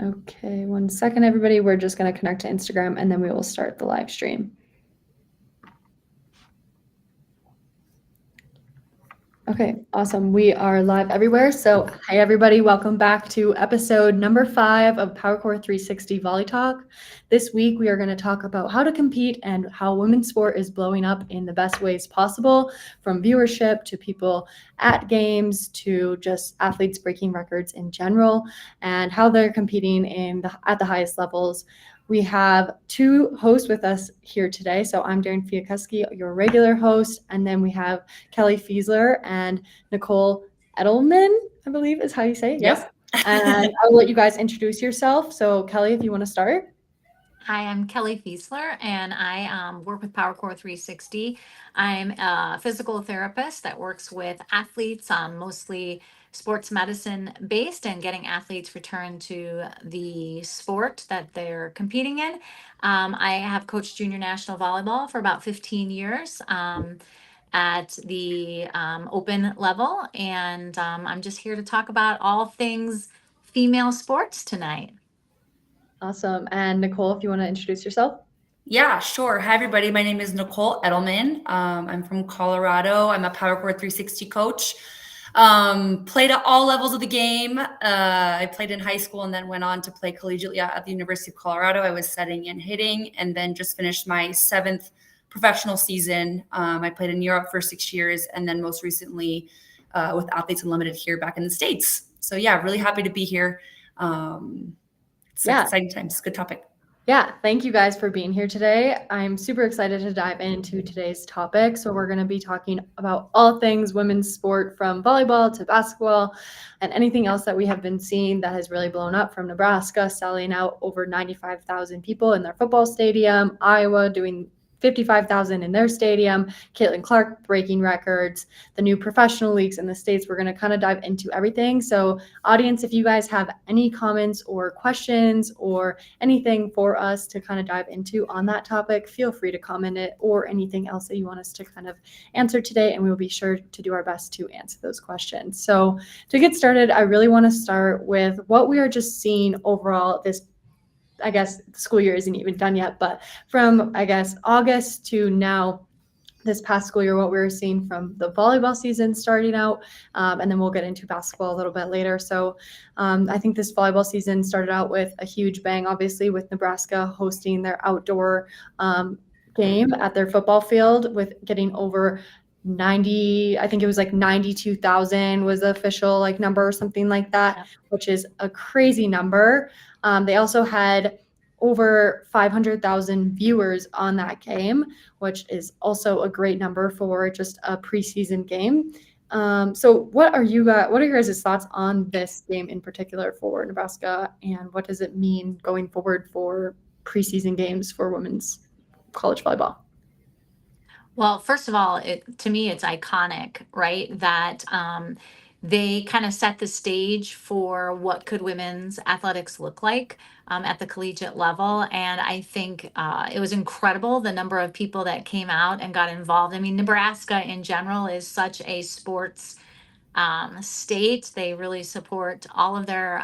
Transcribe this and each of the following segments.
Okay, 1 second, everybody. We're just going to connect to Instagram and then we will start the live stream. Okay, awesome. We are live everywhere. So hi, everybody. Welcome back to episode number 5 of Powercore 360 VolleyTalk. This week, we are going to talk about how to compete and how women's sport is blowing up in the best ways possible, from viewership to people at games to just athletes breaking records in general, and how they're competing at the highest levels. We have 2 hosts with us here today. So I'm Darian Chwialkowski, your regular host, and then we have Kelly Fiesler and Nicole Edelman, I believe is how you say it. Yep. Yes. And I'll let you guys introduce yourself. So Kelly, if you want to start. Hi, I'm Kelly Fiesler, and I work with Powercore 360. I'm a physical therapist that works with athletes, mostly sports medicine based, and getting athletes returned to the sport that they're competing in. I have coached junior national volleyball for about 15 years. At the open level, and I'm just here to talk about all things female sports tonight. Awesome. And Nicole, if you want to introduce yourself. Yeah, sure. Hi, everybody. My name is Nicole Edelman. I'm from Colorado. I'm a Powercore 360 coach. Played at all levels of the game. I played in high school and then went on to play collegiately at the University of Colorado. I was setting and hitting, and then just finished my 7th professional season. I played in Europe for 6 years, and then most recently with Athletes Unlimited here back in the States. So yeah, really happy to be here. It's exciting times. Good topic. Yeah, thank you guys for being here today. I'm super excited to dive into today's topic. So we're going to be talking about all things women's sport, from volleyball to basketball and anything else that we have been seeing that has really blown up, from Nebraska selling out over 95,000 people in their football stadium, Iowa doing 55,000 in their stadium, Caitlin Clark breaking records, the new professional leagues in the States. We're going to kind of dive into everything. So audience, if you guys have any comments or questions or anything for us to kind of dive into on that topic, feel free to comment it, or anything else that you want us to kind of answer today. And we'll be sure to do our best to answer those questions. So to get started, I really want to start with what we are just seeing overall this, I guess the school year isn't even done yet, but from, I guess, August to now, this past school year, what we were seeing from the volleyball season starting out, and then we'll get into basketball a little bit later. So I think this volleyball season started out with a huge bang, obviously, with Nebraska hosting their outdoor game at their football field, with getting over 90, I think it was like 92,000 was the official like number or something like that, which is a crazy number. They also had over 500,000 viewers on that game, which is also a great number for just a preseason game. So what are your guys' thoughts on this game in particular for Nebraska, and what does it mean going forward for preseason games for women's college volleyball? Well, first of all, to me, it's iconic, right? That they kind of set the stage for what could women's athletics look like at the collegiate level. And I think it was incredible, the number of people that came out and got involved. I mean, Nebraska in general is such a sports state. They really support all of their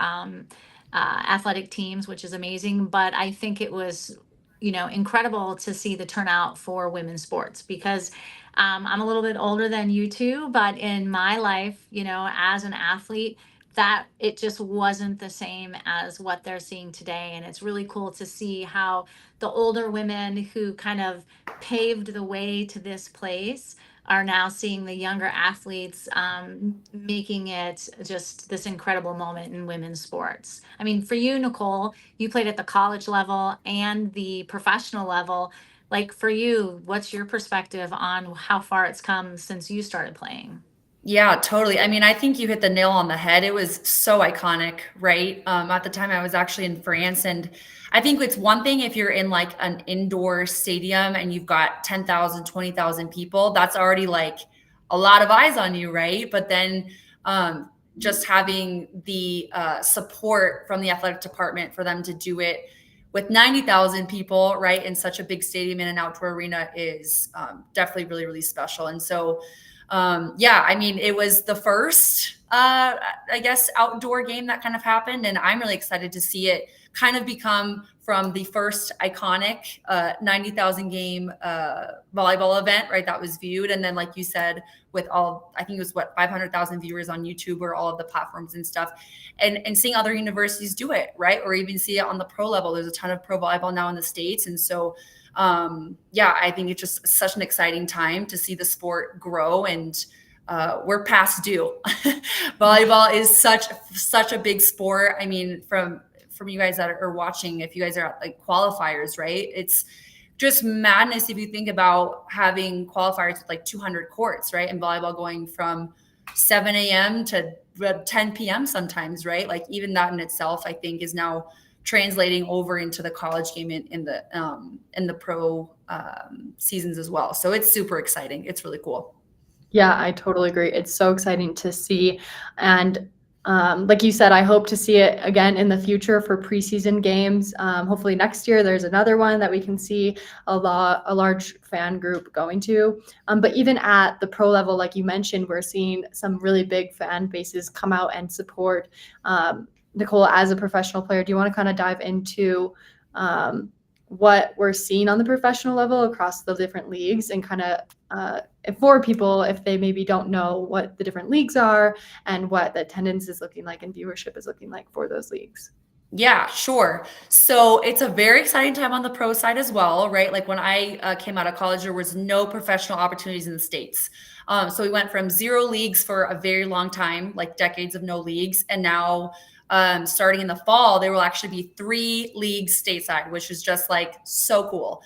athletic teams, which is amazing. But I think it was incredible to see the turnout for women's sports, because I'm a little bit older than you two, but in my life, as an athlete, that it just wasn't the same as what they're seeing today. And it's really cool to see how the older women who kind of paved the way to this place are now seeing the younger athletes making it just this incredible moment in women's sports. I mean, for you, Nicole, you played at the college level and the professional level. Like, for you, what's your perspective on how far it's come since you started playing? Yeah, totally. I mean, I think you hit the nail on the head. It was so iconic, right? At the time I was actually in France, and I think it's one thing if you're in like an indoor stadium and you've got 10,000, 20,000 people, that's already like a lot of eyes on you, right? But then just having the support from the athletic department for them to do it with 90,000 people, right, in such a big stadium in an outdoor arena is definitely really, really special. And so yeah, I mean, it was the first, I guess, outdoor game that kind of happened. And I'm really excited to see it kind of become from the first iconic 90,000 game volleyball event, right? That was viewed. And then, like you said, with all, I think it was 500,000 viewers on YouTube or all of the platforms and stuff, and seeing other universities do it, right? Or even see it on the pro level. There's a ton of pro volleyball now in the States. And so, yeah, I think it's just such an exciting time to see the sport grow, and we're past due. Volleyball is such a big sport. I mean, from you guys that are watching, if you guys are at like qualifiers, right? It's just madness if you think about having qualifiers with like 200 courts, right? And volleyball going from 7 a.m. to 10 p.m. sometimes, right? Like even that in itself, I think, is now translating over into the college game in the pro seasons as well. So it's super exciting. It's really cool. Yeah, I totally agree. It's so exciting to see. And like you said, I hope to see it again in the future for preseason games. Hopefully next year there's another one that we can see a large fan group going to. But even at the pro level, like you mentioned, we're seeing some really big fan bases come out and support. Nicole, as a professional player, do you want to kind of dive into what we're seeing on the professional level across the different leagues, and kind of for people, if they maybe don't know what the different leagues are and what the attendance is looking like and viewership is looking like for those leagues? Yeah, sure. So it's a very exciting time on the pro side as well, right? Like when I came out of college, there was no professional opportunities in the States. So we went from 0 leagues for a very long time, like decades of no leagues. And now starting in the fall, there will actually be 3 leagues stateside, which is just like so cool.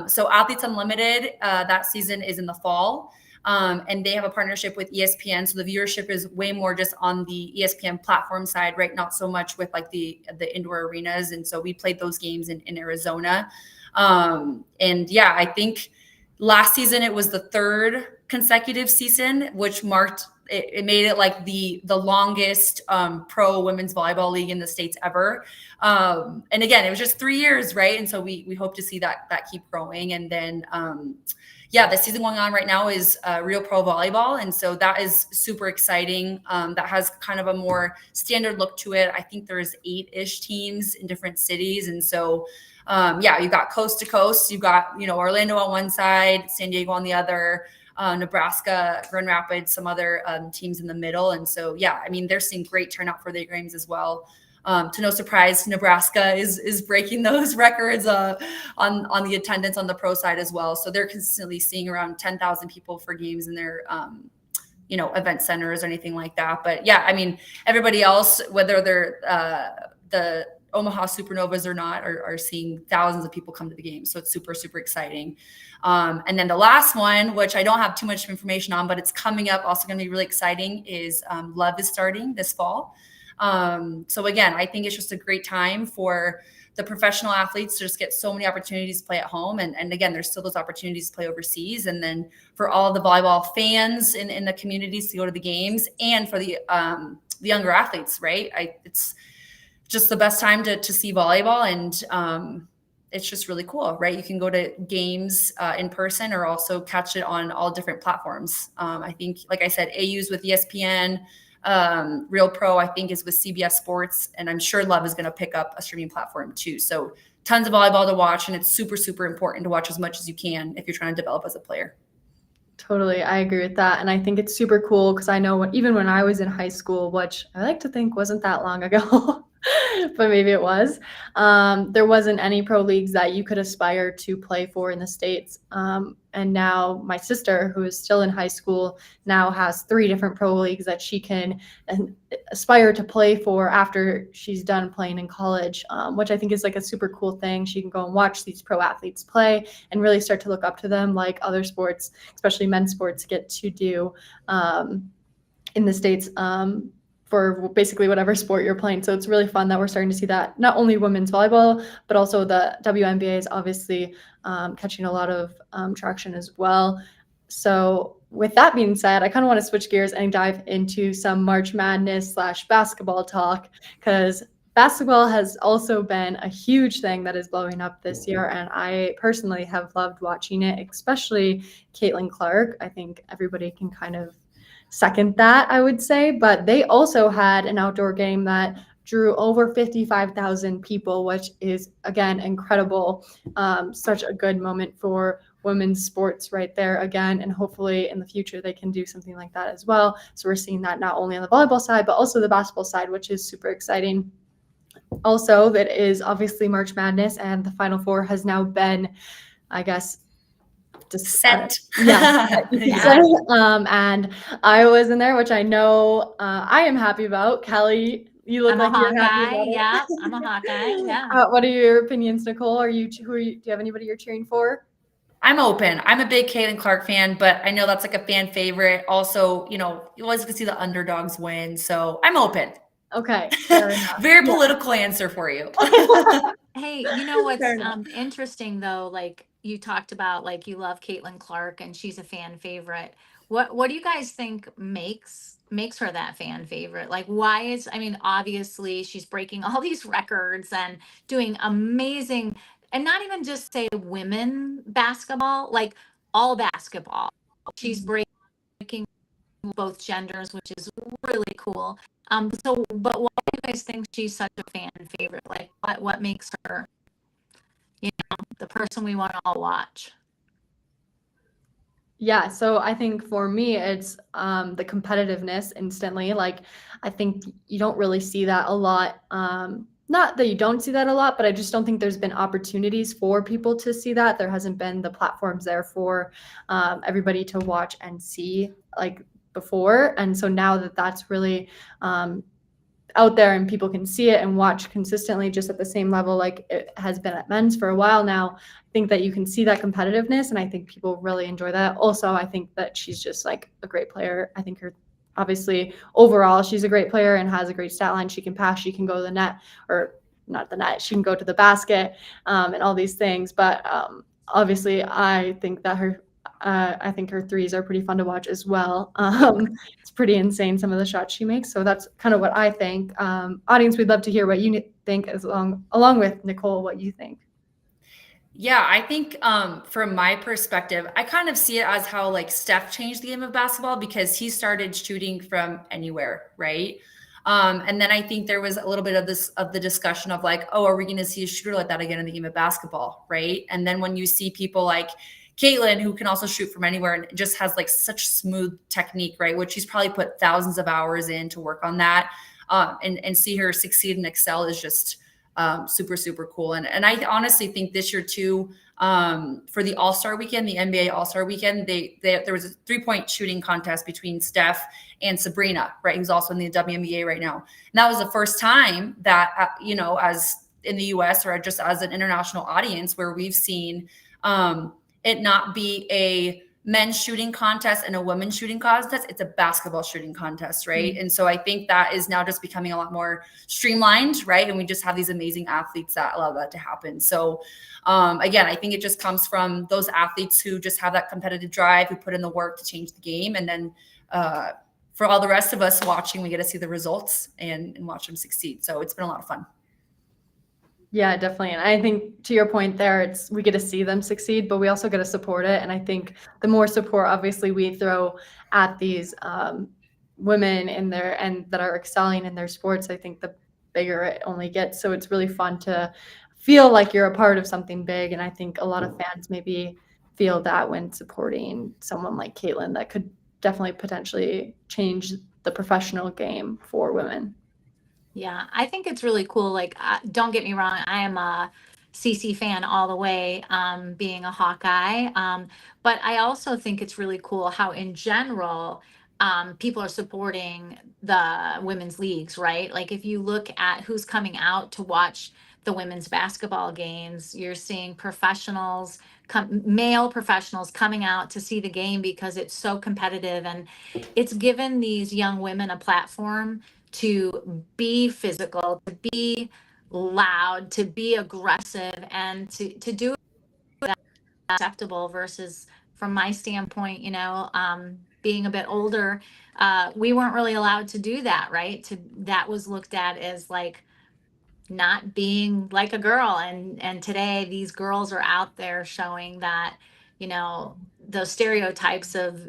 So Athletes Unlimited, that season is in the fall. And they have a partnership with ESPN. So the viewership is way more just on the ESPN platform side, right? Not so much with like the indoor arenas. And so we played those games in Arizona. And yeah, I think last season it was the 3rd consecutive season, which marked it made it like the longest pro women's volleyball league in the States ever. And again, it was just 3 years, right? And so we hope to see that keep growing. And then yeah, the season going on right now is Real Pro Volleyball. And so that is super exciting. That has kind of a more standard look to it. I think there's 8-ish teams in different cities. And so, yeah, you've got coast to coast. You've got, Orlando on one side, San Diego on the other, Nebraska, Grand Rapids, some other teams in the middle. And so, yeah, I mean, they're seeing great turnout for their games as well. To no surprise, Nebraska is breaking those records on the attendance on the pro side as well. So they're consistently seeing around 10,000 people for games in their event centers or anything like that. But yeah, I mean, everybody else, whether they're the Omaha Supernovas or not, are seeing thousands of people come to the game. So it's super, super exciting. And then the last one, which I don't have too much information on, but it's coming up, also going to be really exciting, is Love is starting this fall. So again, I think it's just a great time for the professional athletes to just get so many opportunities to play at home. And again, there's still those opportunities to play overseas. And then for all the volleyball fans in the communities to go to the games, and for the younger athletes, right? It's just the best time to see volleyball. And it's just really cool, right? You can go to games in person, or also catch it on all different platforms. I think, like I said, AU's with ESPN. Real Pro, I think, is with CBS Sports, and I'm sure Love is going to pick up a streaming platform too. So tons of volleyball to watch, and it's super, super important to watch as much as you can if you're trying to develop as a player. Totally. I agree with that. And I think it's super cool because I know even when I was in high school, which I like to think wasn't that long ago, but maybe it was, there wasn't any pro leagues that you could aspire to play for in the States. And now my sister, who is still in high school, now has 3 different pro leagues that she can aspire to play for after she's done playing in college, which I think is like a super cool thing. She can go and watch these pro athletes play and really start to look up to them, like other sports, especially men's sports, get to do in the States for basically whatever sport you're playing. So it's really fun that we're starting to see that, not only women's volleyball, but also the WNBA is obviously catching a lot of traction as well. So with that being said, I kind of want to switch gears and dive into some March Madness / basketball talk, because basketball has also been a huge thing that is blowing up this year, and I personally have loved watching it, especially Caitlin Clark. I think everybody can kind of second that, I would say. But they also had an outdoor game that drew over 55,000 people, which is, again, incredible. Such a good moment for women's sports right there again, and hopefully in the future they can do something like that as well. So we're seeing that not only on the volleyball side, but also the basketball side, which is super exciting. Also, that is obviously March Madness, and the Final Four has now been, I guess, just Set. yeah. Yeah. And I was in there, which I know I am happy about. Kelly, you look I'm like a you're happy Hawkeye. about it. Yeah, I'm a Hawkeye. Yeah. What are your opinions, Nicole? Do you have anybody you're cheering for? I'm open. I'm a big Caitlin Clark fan, but I know that's like a fan favorite. Also, you always get to see the underdogs win. So I'm open. Okay, fair enough. Very political answer for you. Hey, you know what's Fair enough. interesting though? Like you talked about, like you love Caitlin Clark and she's a fan favorite. What do you guys think makes her that fan favorite? Like why is, I mean, obviously she's breaking all these records and doing amazing, and not even just say women basketball, like all basketball. She's breaking both genders, which is really cool. So, but why do you guys think she's such a fan favorite? Like, what makes her, the person we want to all watch? Yeah, so I think for me, it's the competitiveness instantly. Like, I think you don't really see that a lot. Not that you don't see that a lot, but I just don't think there's been opportunities for people to see that. There hasn't been the platforms there for everybody to watch and see like before. And so now that that's really out there and people can see it and watch consistently just at the same level like it has been at men's for a while now, I think that you can see that competitiveness, and I think people really enjoy that. Also, I think that she's just like a great player. I think her, obviously, overall, she's a great player and has a great stat line. She can pass, she can go to the net, or not the net, she can go to the basket, and all these things. But obviously, I think her threes are pretty fun to watch as well. It's pretty insane, some of the shots she makes. So that's kind of what I think. Audience, we'd love to hear what you think along with Nicole, what you think. Yeah, I think from my perspective, I kind of see it as how like Steph changed the game of basketball because he started shooting from anywhere, right? And then I think there was a little bit of the discussion of like, oh, are we going to see a shooter like that again in the game of basketball, right? And then when you see people like Caitlin, who can also shoot from anywhere and just has like such smooth technique, right? Which she's probably put thousands of hours in to work on that, and see her succeed and excel is just super, super cool. And I honestly think this year too, for the All-Star weekend, the NBA All-Star weekend, there was a 3-point shooting contest between Steph and Sabrina, right? Who's also in the WNBA right now. And that was the first time that, as in the US or just as an international audience where we've seen it not be a men's shooting contest and a women's shooting contest. It's a basketball shooting contest, right? Mm-hmm. And so I think that is now just becoming a lot more streamlined, right? And we just have these amazing athletes that allow that to happen. So again, I think it just comes from those athletes who just have that competitive drive, who put in the work to change the game. And then for all the rest of us watching, we get to see the results and watch them succeed. So it's been a lot of fun. Yeah, definitely. And I think to your point there, we get to see them succeed, but we also get to support it. And I think the more support, obviously, we throw at these women in there and that are excelling in their sports, I think the bigger it only gets. So it's really fun to feel like you're a part of something big. And I think a lot of fans maybe feel that when supporting someone like Caitlin, that could definitely potentially change the professional game for women. Yeah, I think it's really cool. Like, don't get me wrong, I am a CC fan all the way, being a Hawkeye. But I also think it's really cool how, in general, people are supporting the women's leagues, right? Like, if you look at who's coming out to watch the women's basketball games, you're seeing male professionals coming out to see the game because it's so competitive, and it's given these young women a platform to be physical, to be loud, to be aggressive, and to do that acceptable versus, from my standpoint, being a bit older, we weren't really allowed to do that, right? That was looked at as like not being like a girl. And today these girls are out there showing that, those stereotypes of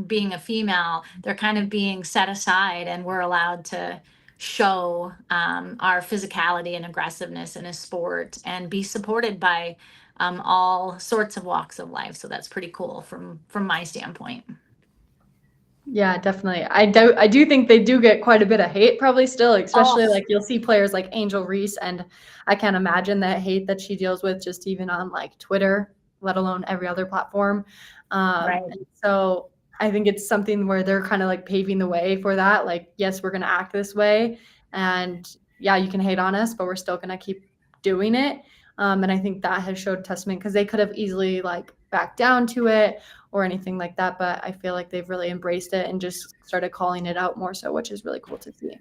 being a female, they're kind of being set aside, and we're allowed to show our physicality and aggressiveness in a sport and be supported by all sorts of walks of life. So that's pretty cool from my standpoint. Yeah, definitely. I do think they do get quite a bit of hate probably still, especially Oh, like you'll see players like Angel Reese, and I can't imagine that hate that she deals with just even on like Twitter, let alone every other platform. right. And so I think it's something where they're kind of like paving the way for that. Like, yes, we're going to act this way, and yeah, you can hate on us, but we're still going to keep doing it. And I think that has showed testament, because they could have easily like backed down to it or anything like that. But I feel like they've really embraced it and just started calling it out more so, which is really cool to see.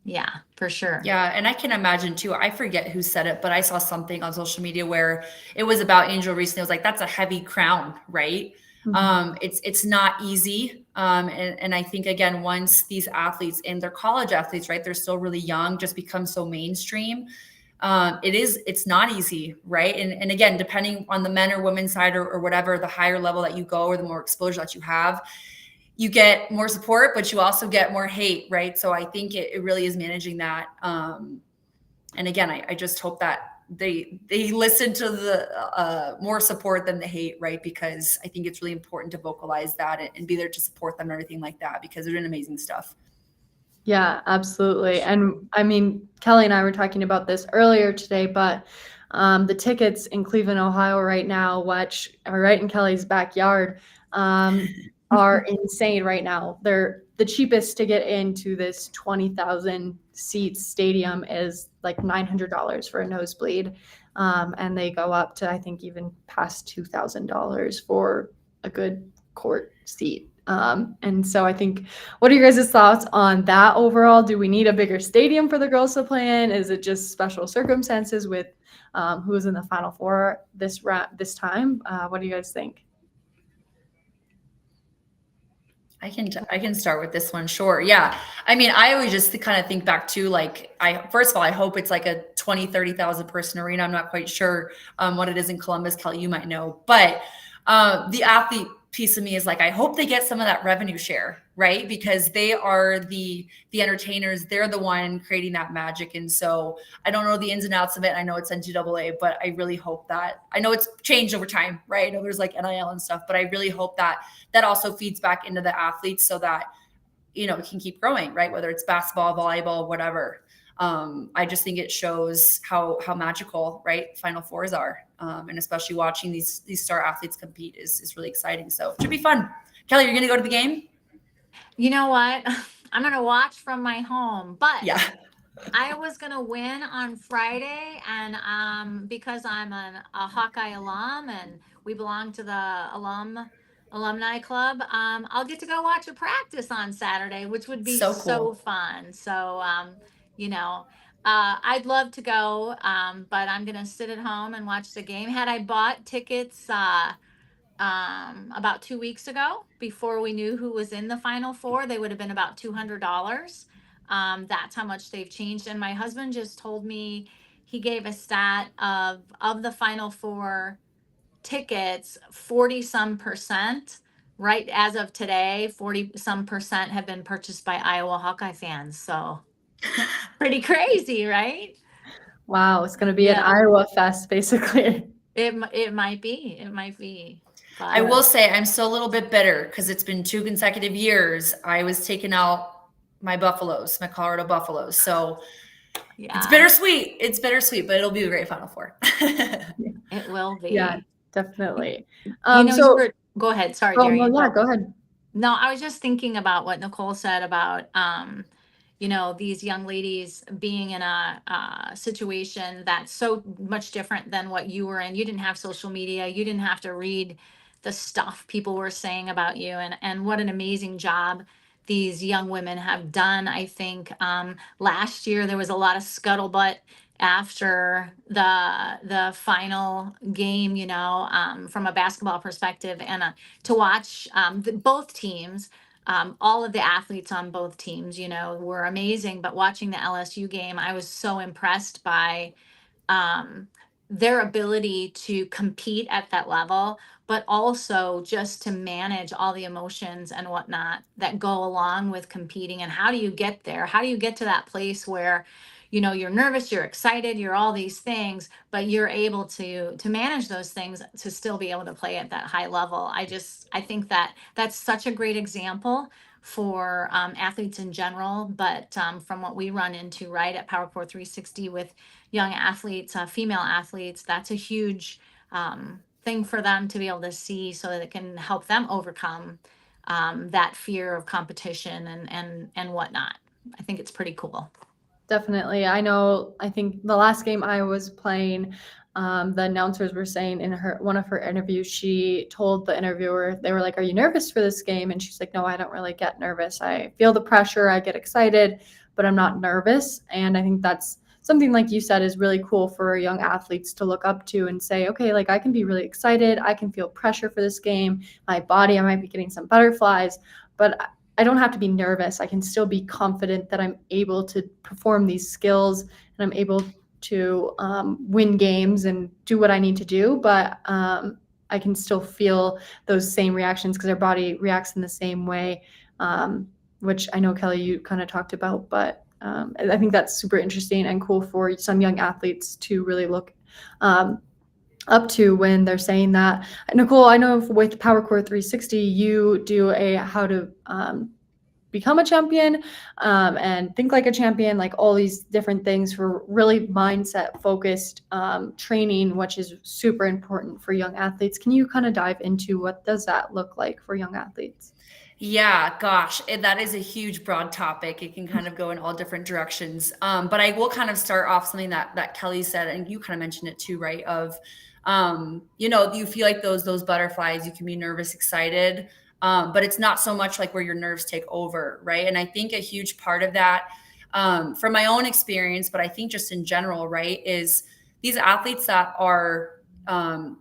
Yeah, for sure. Yeah, and I can imagine too. I forget who said it, but I saw something on social media where it was about Angel Reese, and it was like, that's a heavy crown, right? It's not easy. And I think again, once these athletes, and they're college athletes, right? They're still really young, just become so mainstream. It's not easy, right? And again, depending on the men or women's side, or whatever, the higher level that you go, or the more exposure that you get more support, but you also get more hate, right? So I think it really is managing that. And again, I just hope that they listen to the more support than the hate, right? Because I think it's really important to vocalize that and be there to support them and everything like that, because they're doing amazing stuff. Yeah, absolutely. And I mean, Kelly and I were talking about this earlier today, but the tickets in Cleveland, Ohio right now, which are right in Kelly's backyard, are insane right now. They're the cheapest to get into this 20,000 seat stadium is like $900 for a nosebleed. And they go up to, I think, even past $2,000 for a good court seat. And so I think, what are your guys' thoughts on that overall? Do we need a bigger stadium for the girls to play in? Is it just special circumstances with who was in the Final Four this time? What do you guys think? I can start with this one. Sure. Yeah. I mean, I always just kind of think back to like, first of all, I hope it's like a 20, 30,000 person arena. I'm not quite sure what it is in Columbus. Kelly, you might know, but the athlete piece of me is like, I hope they get some of that revenue share, right? Because they are the entertainers. They're the one creating that magic. And so I don't know the ins and outs of it. I know it's NCAA, but I really hope that, I know it's changed over time, right? I know there's like NIL and stuff, but I really hope that also feeds back into the athletes, so that, it can keep growing, right? Whether it's basketball, volleyball, whatever. I just think it shows how magical, right, Final Fours are. And especially watching these star athletes compete is really exciting. So it should be fun. Kelly, you're going to go to the game? You know what? I'm going to watch from my home, but Yeah. I was going to win on Friday. And because I'm a Hawkeye alum and we belong to the alumni club, I'll get to go watch a practice on Saturday, which would be So cool. fun. So, I'd love to go, but I'm going to sit at home and watch the game. Had I bought tickets about 2 weeks ago, before we knew who was in the Final Four, they would have been about $200. That's how much they've changed. And my husband just told me, he gave a stat of the Final Four tickets, 40 some percent, right as of today, 40 some percent have been purchased by Iowa Hawkeye fans. So pretty crazy, right? Wow, it's going to be an Yeah. Iowa fest, basically. It might be. But I will say I'm still a little bit bitter because it's been 2 consecutive years. I was taking out my Buffaloes, my Colorado Buffaloes. So yeah, it's bittersweet. It's bittersweet, but it'll be a great Final Four. it will be. Yeah, definitely. Go ahead. Sorry, Oh, Darian. well, yeah, go ahead. No, I was just thinking about what Nicole said about, these young ladies being in a situation that's so much different than what you were in. You didn't have social media. You didn't have to read the stuff people were saying about you, and what an amazing job these young women have done. I think last year there was a lot of scuttlebutt after the final game, from a basketball perspective, and to watch both teams all of the athletes on both teams, were amazing. But watching the LSU game, I was so impressed by um, their ability to compete at that level, but also just to manage all the emotions and whatnot that go along with competing. And how do you get there? How do you get to that place where, you're nervous, you're excited, you're all these things, but you're able to manage those things to still be able to play at that high level. I think that that's such a great example for athletes in general, but from what we run into right at Powercore 360 with young athletes, female athletes, that's a huge thing for them to be able to see so that it can help them overcome that fear of competition and whatnot. I think it's pretty cool. Definitely. I think the last game I was playing, the announcers were saying in one of her interviews, she told the interviewer, they were like, "Are you nervous for this game?" And she's like, "No, I don't really get nervous. I feel the pressure, I get excited, but I'm not nervous." And I think that's something, like you said, is really cool for young athletes to look up to and say, okay, like I can be really excited. I can feel pressure for this game. My body, I might be getting some butterflies, but I don't have to be nervous. I can still be confident that I'm able to perform these skills and I'm able to win games and do what I need to do. But I can still feel those same reactions because our body reacts in the same way, which I know, Kelly, you kind of talked about. But I think that's super interesting and cool for some young athletes to really look up to when they're saying that. Nicole, I know with Powercore 360, you do a how to become a champion and think like a champion, like all these different things for really mindset focused training, which is super important for young athletes. Can you kind of dive into what does that look like for young athletes? Yeah, gosh, that is a huge, broad topic. It can kind of go in all different directions. But I will kind of start off something that Kelly said, and you kind of mentioned it too, right? Of, you feel like those butterflies, you can be nervous, excited, but it's not so much like where your nerves take over, right? And I think a huge part of that, from my own experience, but I think just in general, right, is these athletes that are,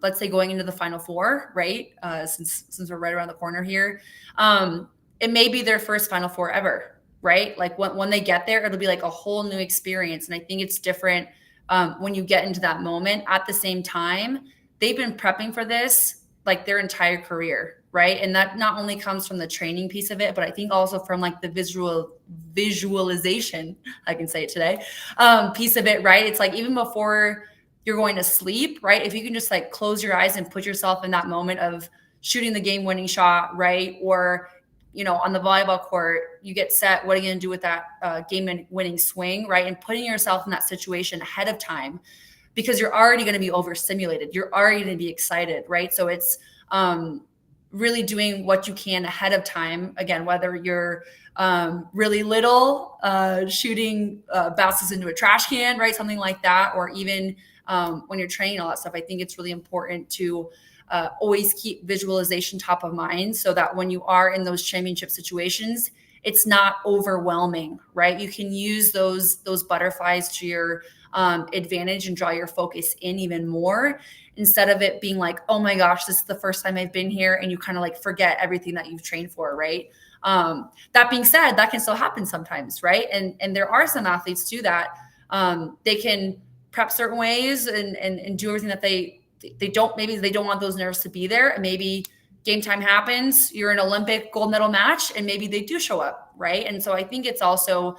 let's say going into the Final Four, right? Since we're right around the corner here, it may be their first Final Four ever, right? Like when they get there, it'll be like a whole new experience. And I think it's different when you get into that moment. At the same time, they've been prepping for this like their entire career, right? And that not only comes from the training piece of it, but I think also from like the visualization, I can say it today, piece of it, right? It's like even before you're going to sleep, right? If you can just like close your eyes and put yourself in that moment of shooting the game winning shot, right? Or, on the volleyball court, you get set. What are you going to do with that game winning swing, right? And putting yourself in that situation ahead of time, because you're already going to be overstimulated. You're already going to be excited, right? So it's really doing what you can ahead of time. Again, whether you're really little, shooting bounces into a trash can, right? Something like that. Or even when you're training all that stuff, I think it's really important to always keep visualization top of mind so that when you are in those championship situations, it's not overwhelming, right? You can use those butterflies to your advantage and draw your focus in even more, instead of it being like, oh my gosh, this is the first time I've been here, and you kind of like forget everything that you've trained for, right? That being said, that can still happen sometimes, right? And there are some athletes too that they can prep certain ways and do everything that they don't, maybe they don't want those nerves to be there. And maybe game time happens, you're in an Olympic gold medal match, and maybe they do show up, right? And so I think it's also,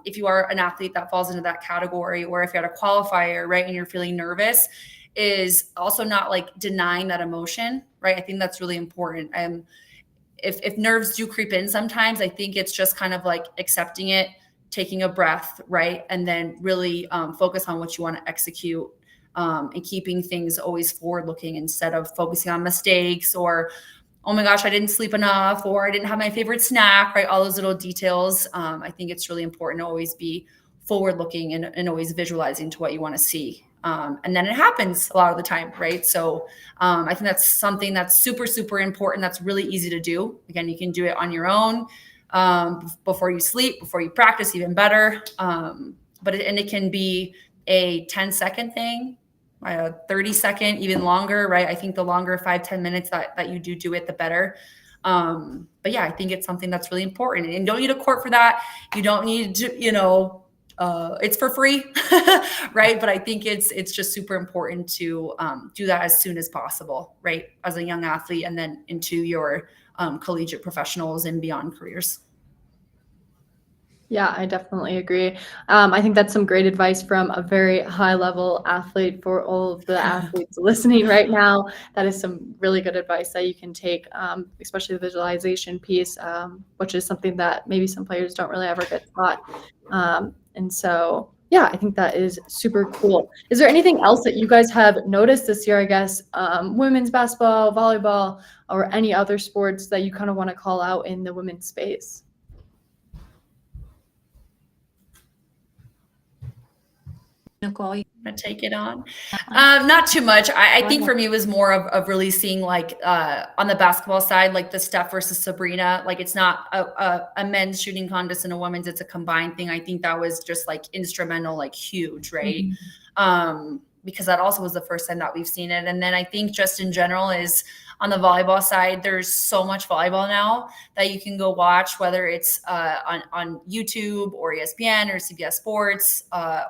if you are an athlete that falls into that category, or if you're at a qualifier, right, and you're feeling nervous, is also not like denying that emotion, right? I think that's really important. If nerves do creep in sometimes, I think it's just kind of like accepting it, taking a breath, right? And then really focus on what you want to execute, and keeping things always forward looking instead of focusing on mistakes or, oh my gosh, I didn't sleep enough, or I didn't have my favorite snack, right? All those little details. I think it's really important to always be forward looking and always visualizing to what you want to see. And then it happens a lot of the time, right? So I think that's something that's super, super important. That's really easy to do. Again, you can do it on your own before you sleep, before you practice, even better. But it can be a 10-second thing, a 30-second, even longer, right? I think the longer 5-10 minutes that you do it, the better. But yeah, I think it's something that's really important, and you don't need a court for that. You don't need to, it's for free, right? But I think it's just super important to do that as soon as possible, right? As a young athlete, and then into your collegiate professionals and beyond careers. Yeah, I definitely agree. I think that's some great advice from a very high level athlete for all of the athletes listening right now. That is some really good advice that you can take, especially the visualization piece, which is something that maybe some players don't really ever get taught. And so, yeah, I think that is super cool. Is there anything else that you guys have noticed this year, I guess, women's basketball, volleyball, or any other sports that you kind of want to call out in the women's space? Nicole, you I'm gonna take it on. Not too much. I think for me it was more of really seeing like on the basketball side, like the Steph versus Sabrina. Like it's not a men's shooting contest and a women's, it's a combined thing. I think that was just like instrumental, like huge, right? Because that also was the first time that we've seen it. And then I think just in general is on the volleyball side, there's so much volleyball now that you can go watch, whether it's on YouTube or ESPN or CBS Sports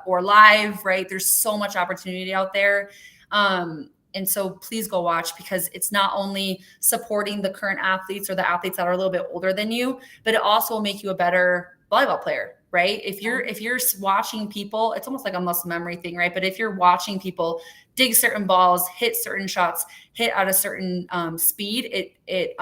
or live, right? There's so much opportunity out there. And so please go watch, because it's not only supporting the current athletes or the athletes that are a little bit older than you, but it also will make you a better volleyball player, right? If you're watching people, it's almost like a muscle memory thing, right? But if you're watching people dig certain balls, hit certain shots, hit at a certain speed, it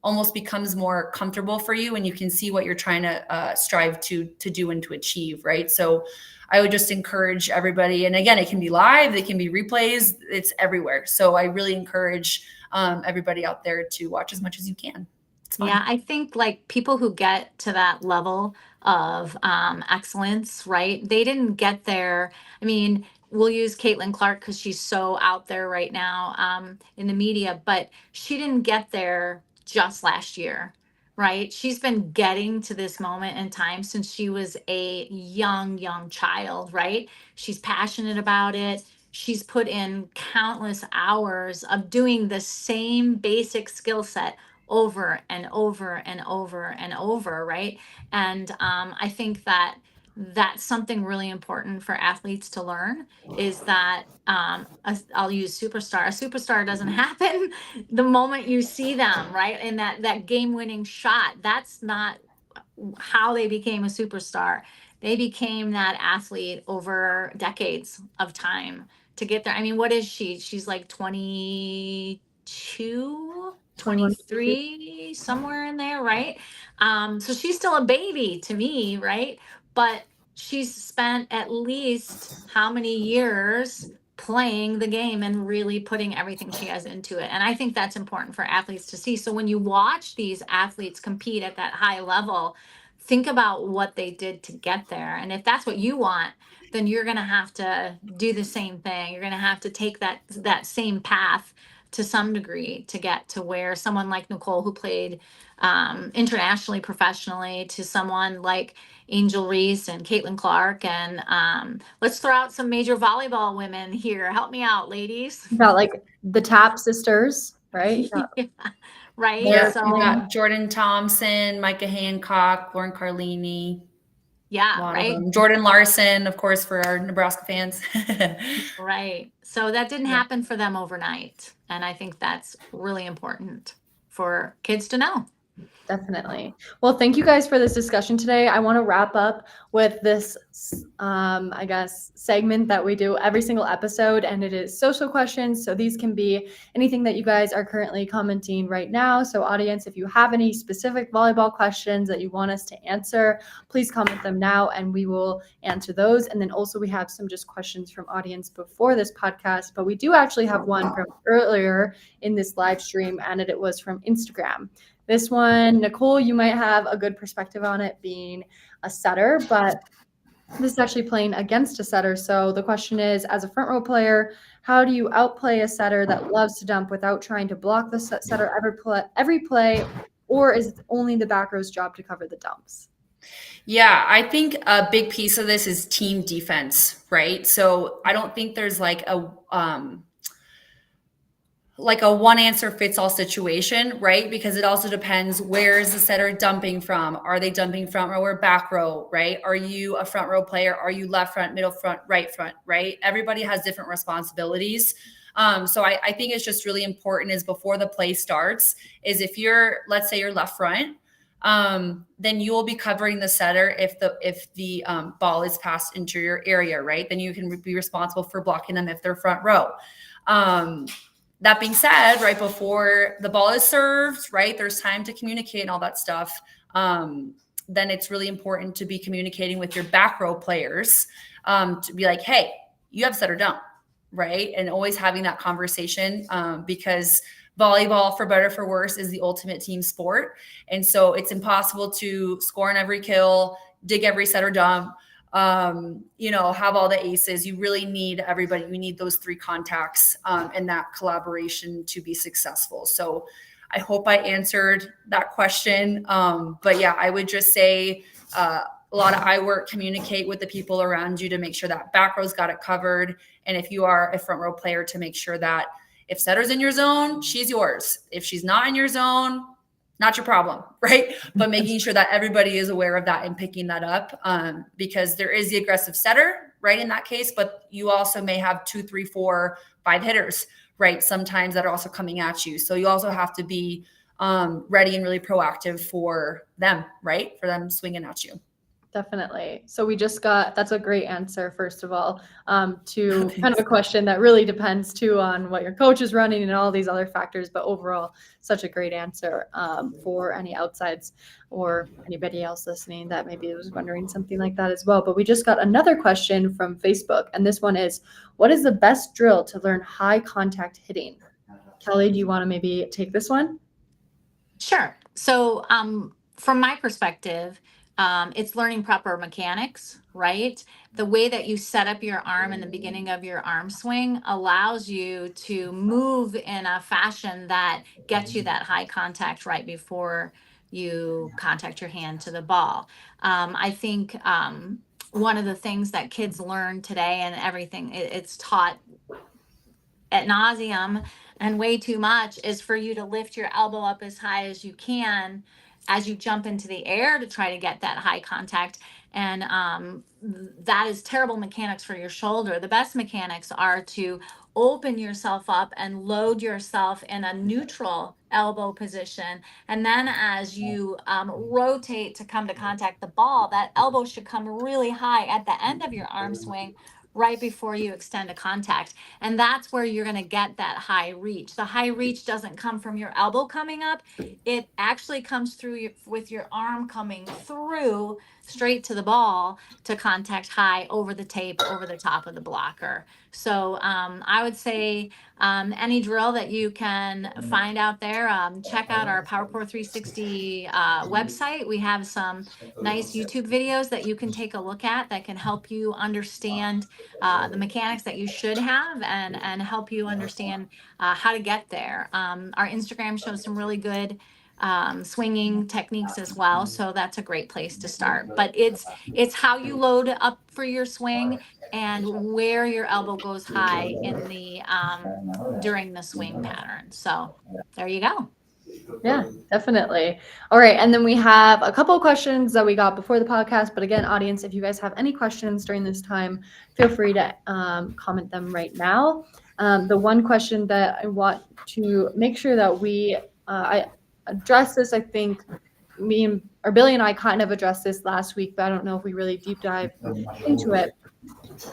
almost becomes more comfortable for you, and you can see what you're trying to strive to do and to achieve, right? So I would just encourage everybody, and again, it can be live, they can be replays, it's everywhere. So I really encourage everybody out there to watch as much as you can. It's fun. Yeah, I think like people who get to that level of excellence, right? They didn't get there. I mean, we'll use Caitlin Clark because she's so out there right now in the media, but she didn't get there just last year, right? She's been getting to this moment in time since she was a young child, right? She's passionate about it. She's put in countless hours of doing the same basic skill set over and over and over and over, right? And I think that that's something really important for athletes to learn, is that I'll use superstar. A superstar doesn't happen the moment you see them, right? And that game-winning shot, that's not how they became a superstar. They became that athlete over decades of time to get there. I mean, what is she? She's like 22, 23, somewhere in there, right? So she's still a baby to me, right? But she's spent at least how many years playing the game and really putting everything she has into it. And I think that's important for athletes to see. So when you watch these athletes compete at that high level, think about what they did to get there. And if that's what you want, then you're going to have to do the same thing. You're going to have to take that same path to some degree to get to where someone like Nicole, who played internationally, professionally, to someone like Angel Reese and Caitlin Clark. And let's throw out some major volleyball women here. Help me out, ladies. You got like the Tap sisters, right? Yeah, right. Yeah, So you got Jordan Thompson, Micah Hancock, Lauren Carlini. yeah, right. Jordan Larson, of course, for our Nebraska fans. Right. So that didn't happen for them overnight. And I think that's really important for kids to know. Definitely. Well, thank you guys for this discussion today. I want to wrap up with this, I guess, segment that we do every single episode, and it is social questions. So these can be anything that you guys are currently commenting right now. So audience, if you have any specific volleyball questions that you want us to answer, please comment them now and we will answer those. And then also we have some just questions from audience before this podcast, but we do actually have one from earlier in this live stream, and it was from Instagram. This one, Nicole, you might have a good perspective on it being a setter, but this is actually playing against a setter. So the question is, as a front row player, how do you outplay a setter that loves to dump without trying to block the setter every play, or is it only the back row's job to cover the dumps? Yeah, I think a big piece of this is team defense, right? So I don't think there's like like a one answer fits all situation, right? Because it also depends, where is the setter dumping from? Are they dumping front row or back row, right? Are you a front row player? Are you left front, middle front, right? Everybody has different responsibilities. So I think it's just really important is before the play starts is if you're, let's say you're left front, then you will be covering the setter if the ball is passed into your area, right? Then you can be responsible for blocking them if they're front row. That being said, right before the ball is served, right, there's time to communicate and all that stuff. Then it's really important to be communicating with your back row players to be like, hey, you have set or don't, right? And always having that conversation because volleyball, for better for worse, is the ultimate team sport. And so it's impossible to score on every kill, dig every set or dump, have all the aces. You really need everybody. You need those three contacts and that collaboration to be successful. So I hope I answered that question. But yeah, I would just say a lot of eye work, communicate with the people around you to make sure that back row's got it covered. And if you are a front row player, to make sure that if setter's in your zone, she's yours. If she's not in your zone, not your problem, right? But making sure that everybody is aware of that and picking that up because there is the aggressive setter, right, in that case, but you also may have 2, 3, 4, 5 hitters, right, sometimes that are also coming at you. So you also have to be ready and really proactive for them, right, for them swinging at you. Definitely. So we just that's a great answer, first of all, to kind of a question that really depends too on what your coach is running and all these other factors, but overall, such a great answer for any outsides or anybody else listening that maybe was wondering something like that as well. But we just got another question from Facebook, and this one is, what is the best drill to learn high contact hitting? Kelly, do you want to maybe take this one? Sure. So from my perspective, it's learning proper mechanics, right? The way that you set up your arm in the beginning of your arm swing allows you to move in a fashion that gets you that high contact right before you contact your hand to the ball. I think one of the things that kids learn today and everything, it's taught ad nauseum and way too much, is for you to lift your elbow up as high as you can as you jump into the air to try to get that high contact. And that is terrible mechanics for your shoulder. The best mechanics are to open yourself up and load yourself in a neutral elbow position. And then as you rotate to come to contact the ball, that elbow should come really high at the end of your arm swing right before you extend a contact. And that's where you're going to get that high reach. The high reach doesn't come from your elbow coming up. It actually comes through with your arm coming through straight to the ball to contact high over the tape, over the top of the blocker. So I would say any drill that you can find out there, check out our Powercore 360 website. We have some nice YouTube videos that you can take a look at that can help you understand the mechanics that you should have and help you understand how to get there. Our Instagram shows some really good swinging techniques as well, so that's a great place to start. But it's how you load up for your swing and where your elbow goes high in the during the swing pattern. So there you go. Yeah, definitely. All right. And then we have a couple of questions that we got before the podcast. But again, audience, if you guys have any questions during this time, feel free to comment them right now. The one question that I want to make sure that I address this, I think Billy and I kind of addressed this last week, but I don't know if we really deep dive into it.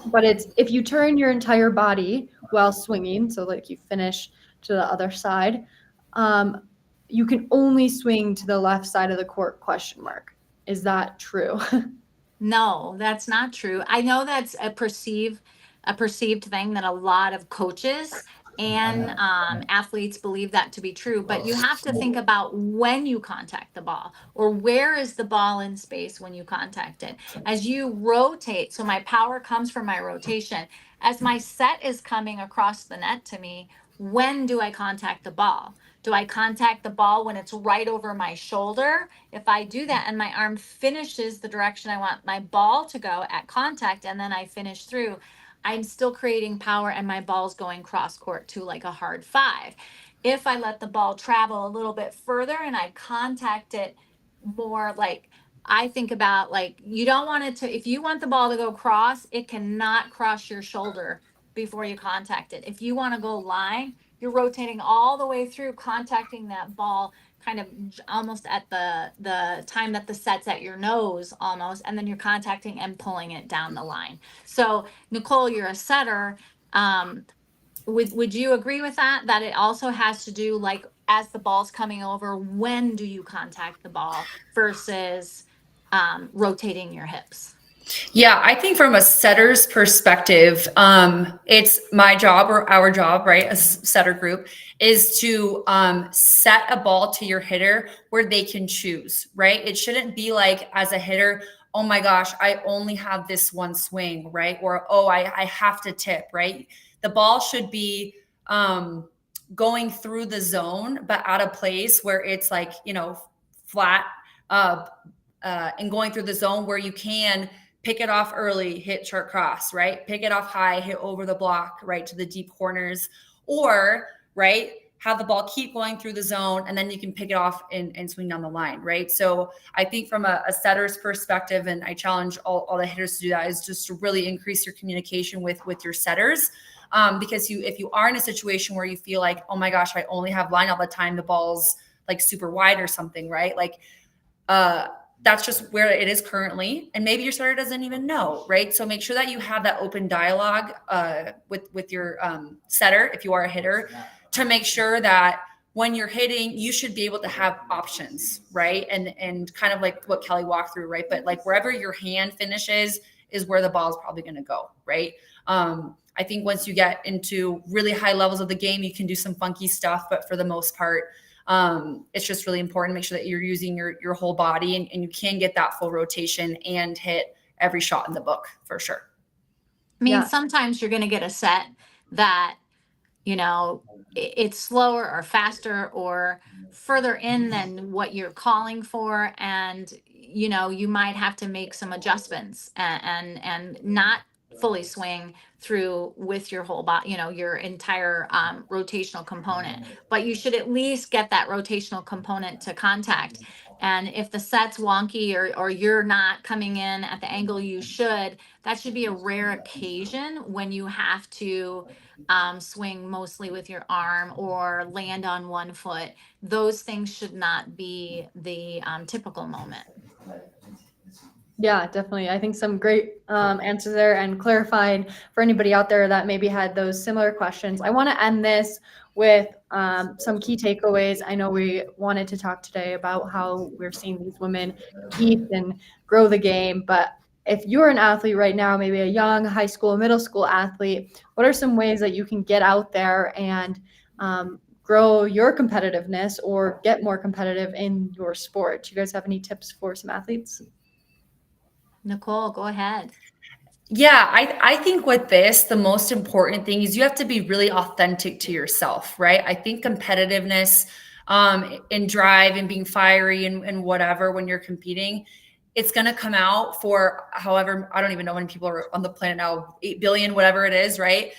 But it's if you turn your entire body while swinging, so like you finish to the other side, you can only swing to the left side of the court, ? Is that true? No, that's not true. I know that's a perceived thing that a lot of coaches and athletes believe that to be true, but you have to think about when you contact the ball, or where is the ball in space when you contact it. As you rotate, so my power comes from my rotation. As my set is coming across the net to me, when do I contact the ball? Do I contact the ball when it's right over my shoulder? If I do that and my arm finishes the direction I want my ball to go at contact, and then I finish through, I'm still creating power and my ball's going cross court to like a hard 5. If I let the ball travel a little bit further and I contact it more, like I think about, like, you don't want it to, if you want the ball to go cross, it cannot cross your shoulder before you contact it. If you want to go line, you're rotating all the way through, contacting that ball kind of almost at the time that the set's at your nose almost, and then you're contacting and pulling it down the line. So Nicole, you're a setter. Would you agree with that? That it also has to do, like, as the ball's coming over, when do you contact the ball versus rotating your hips? Yeah, I think from a setter's perspective, it's my job or our job, right, as a setter group, is to set a ball to your hitter where they can choose, right? It shouldn't be like, as a hitter, oh my gosh, I only have this one swing, right? Or, oh, I have to tip, right? The ball should be going through the zone, but at a place where it's like, flat and going through the zone where you can pick it off early, hit short cross, right? Pick it off high, hit over the block, right, to the deep corners, or, right, have the ball keep going through the zone, and then you can pick it off and swing down the line, right? So I think from a setter's perspective, and I challenge all the hitters to do that, is just to really increase your communication with your setters. Because if you are in a situation where you feel like, oh my gosh, I only have line all the time, the ball's like super wide or something, right? Like, that's just where it is currently. And maybe your setter doesn't even know, right? So make sure that you have that open dialogue with your setter, if you are a hitter, to make sure that when you're hitting, you should be able to have options, right? And kind of like what Kelly walked through, right? But like wherever your hand finishes is where the ball is probably going to go, right? I think once you get into really high levels of the game, you can do some funky stuff, but for the most part, it's just really important to make sure that you're using your whole body and you can get that full rotation and hit every shot in the book for sure. I mean, sometimes you're going to get a set that, it's slower or faster or further in than what you're calling for. And, you might have to make some adjustments and not fully swing through with your whole body, your entire rotational component, but you should at least get that rotational component to contact. And if the set's wonky or you're not coming in at the angle you should, that should be a rare occasion when you have to swing mostly with your arm or land on one foot. Those things should not be the typical moment. Yeah, definitely. I think some great answers there and clarified for anybody out there that maybe had those similar questions. I want to end this with some key takeaways. I know we wanted to talk today about how we're seeing these women compete and grow the game, but if you're an athlete right now, maybe a young high school, middle school athlete, what are some ways that you can get out there and grow your competitiveness or get more competitive in your sport? Do you guys have any tips for some athletes? Nicole, go ahead. Yeah, I think with this, the most important thing is you have to be really authentic to yourself, right? I think competitiveness and drive and being fiery and whatever when you're competing, it's going to come out for however, I don't even know how many people are on the planet now, 8 billion, whatever it is, right?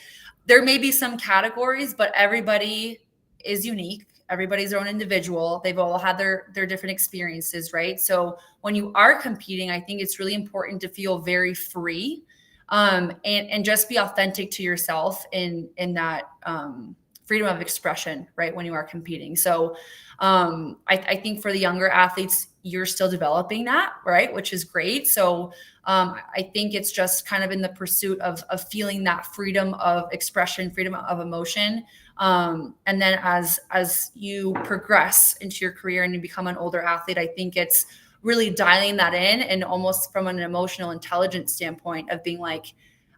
There may be some categories, but everybody is unique. Everybody's their own individual. They've all had their different experiences, right? So when you are competing, I think it's really important to feel very free and just be authentic to yourself in that freedom of expression, right? When you are competing. So I think for the younger athletes, you're still developing that, right? Which is great. So I think it's just kind of in the pursuit of feeling that freedom of expression, freedom of emotion. And then as you progress into your career and you become an older athlete, I think it's really dialing that in and almost from an emotional intelligence standpoint of being like,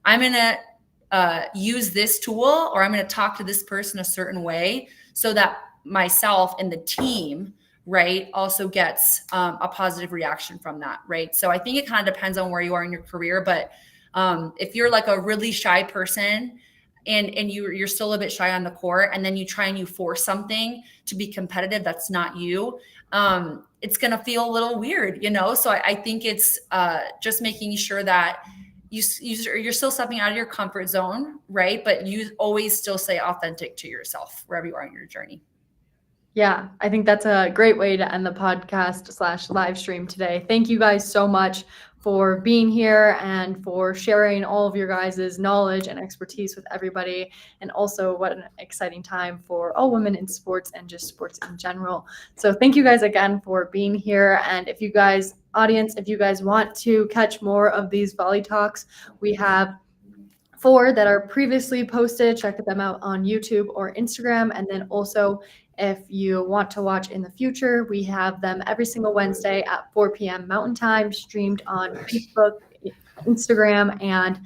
I'm going to use this tool or I'm going to talk to this person a certain way so that myself and the team, right, also gets a positive reaction from that, right? So I think it kind of depends on where you are in your career, but if you're like a really shy person and you're still a bit shy on the court and then you try and you force something to be competitive that's not you, it's going to feel a little weird, So I think it's just making sure that you're still stepping out of your comfort zone, right? But you always still stay authentic to yourself wherever you are in your journey. Yeah, I think that's a great way to end the podcast / live stream today. Thank you guys so much for being here and for sharing all of your guys' knowledge and expertise with everybody. And also what an exciting time for all women in sports and just sports in general. So thank you guys again for being here. And if you guys, audience, if you guys want to catch more of these Volley Talks, we have 4 that are previously posted. Check them out on YouTube or Instagram. And then also, if you want to watch in the future, we have them every single Wednesday at 4 p.m. Mountain Time, streamed on Facebook, Instagram, and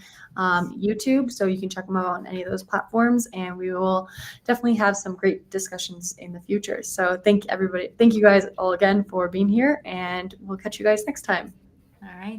YouTube. So you can check them out on any of those platforms. And we will definitely have some great discussions in the future. So thank everybody. Thank you guys all again for being here. And we'll catch you guys next time. All right.